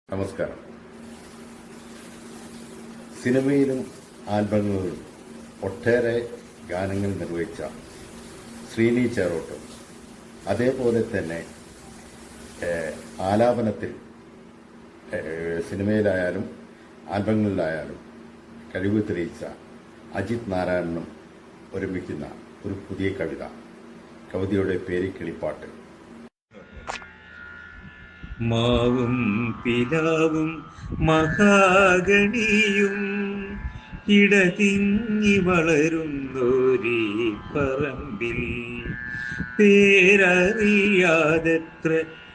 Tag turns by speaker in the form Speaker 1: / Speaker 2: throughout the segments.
Speaker 1: നമസ്കാരം. സിനിമയിലും ആൽബങ്ങളിലും ഒട്ടേറെ ഗാനങ്ങൾ നിർവഹിച്ച ശ്രീനി ചേറോട്ടും അതേപോലെ തന്നെ ആലാപനത്തിൽ സിനിമയിലായാലും ആൽബങ്ങളിലായാലും കഴിവ് തെളിയിച്ച അജിത് നാരായണനും ഒരുമിക്കുന്ന ഒരു പുതിയ കവിതയുടെ പേര് കിളിപ്പാട്ട്.
Speaker 2: മാവും പിലാവും മഹാഗണിയും ഇടതിങ്ങി വളരുന്നൊരീ പറമ്പിൽ പേരറിയാതെത്ര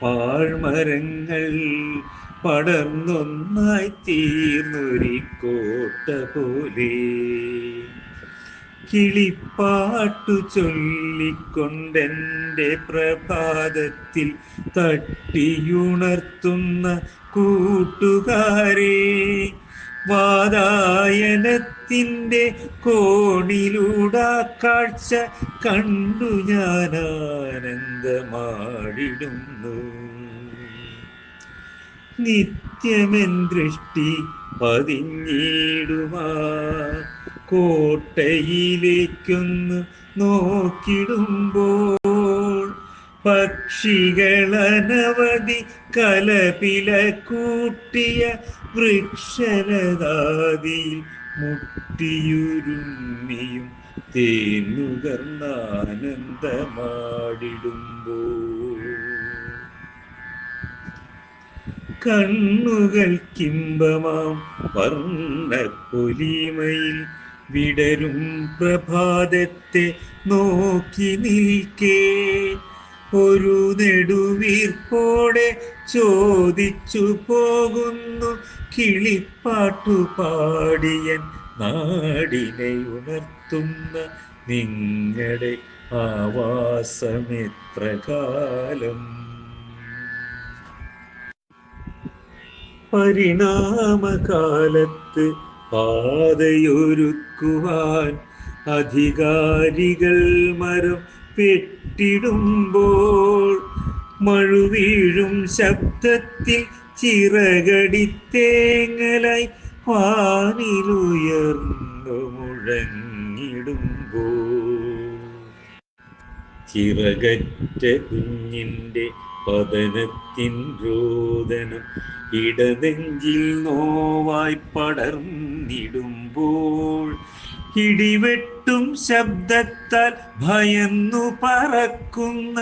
Speaker 2: പാഴ്മരങ്ങൾ പടർന്നൊന്നായി തീർന്നൊരു കോട്ട പോലെ കിളിപ്പാട്ടു ചൊല്ലിക്കൊണ്ടെൻ്റെ പ്രഭാതത്തിൽ തട്ടിയുണർത്തുന്ന കൂട്ടുകാരെ, വാതായനത്തിൻ്റെ കോണിലൂടാ കാഴ്ച കണ്ടു ഞാൻ ആനന്ദമാടിടുന്നു. നിത്യമെൻ ദൃഷ്ടി പതിഞ്ഞിടുമാ കോട്ടയിലേക്കൊന്ന് നോക്കിടുമ്പോൾ പക്ഷികളനവധി കലപില കൂട്ടിയ വൃക്ഷലതാതിയിൽ മുട്ടിയുരുമ്മിയും തേനുകർന്നാനന്ദമാടിടുമ്പോൾ കണ്ണുകൾക്കിമ്പമാം വർണ്ണപ്പൊലിമയിൽ വിടരും പ്രഭാതത്തെ നോക്കി നിൽക്കേ ഒരു നെടുവീർപ്പോടെ ചോദിച്ചു പോകുന്നു കിളിപ്പാട്ടു പാടിയൻ നാടിനെ ഉണർത്തുന്ന നിങ്ങളുടെ ആവാസമെത്ര കാലം. പരിണാമകാലത്ത് പാതയൊരുക്കുവാൻ അധികാരികൾ മരം വെട്ടിടുമ്പോൾ മഴുവീഴും ശബ്ദത്തിൽ ചിറകടിത്തേങ്ങലായി വാനിലുയർന്നു മുഴങ്ങിടുമ്പോൾ ചിറകറ്റ കുഞ്ഞിൻ്റെ പതനത്തിൻ രോദനം ഇടനെഞ്ചിൽ നോവായി പടർന്നിടുമ്പോൾ ഇടിവെട്ടും ശബ്ദത്താൽ ഭയന്നു പറക്കുന്ന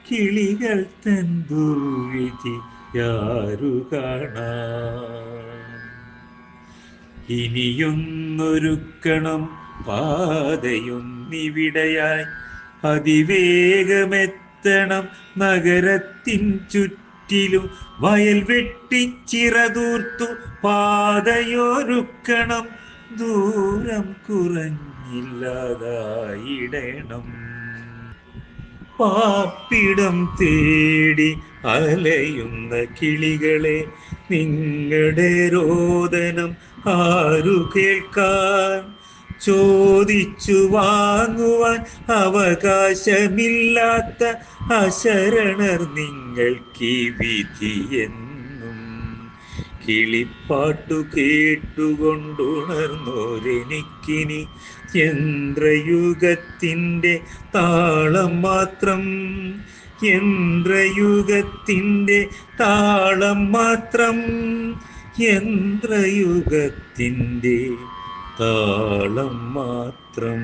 Speaker 2: കിളികൾ തൻ ദുർവിധി യാരു കാണാൻ. ഇനിയൊന്നൊരുക്കണം പാതയൊന്നിവിടെയായി, അതിവേഗമെത്തണം നഗരത്തിൻ ചുറ്റിലും വയൽ വെട്ടിച്ചിറതൂർത്തു പാതയൊരുക്കണം, ദൂരം കുറഞ്ഞില്ലാതായിടണം. പാർപ്പിടം തേടി അലയുന്ന കിളികളെ, നിങ്ങളുടെ രോദനം ആരു കേൾക്കാൻ? ചോദിച്ചു വാങ്ങുവാൻ അവകാശമില്ലാത്ത അശരണർ നിങ്ങൾക്ക് വിധിയെന്നും. കിളിപ്പാട്ടു കേട്ടുകൊണ്ടുണർന്നോരെനിക്കിനി യന്ത്രയുഗത്തിൻ്റെ താളം മാത്രം, യന്ത്രയുഗത്തിൻ്റെ താളം മാത്രം, യന്ത്രയുഗത്തിൻ്റെ താളം മാത്രം.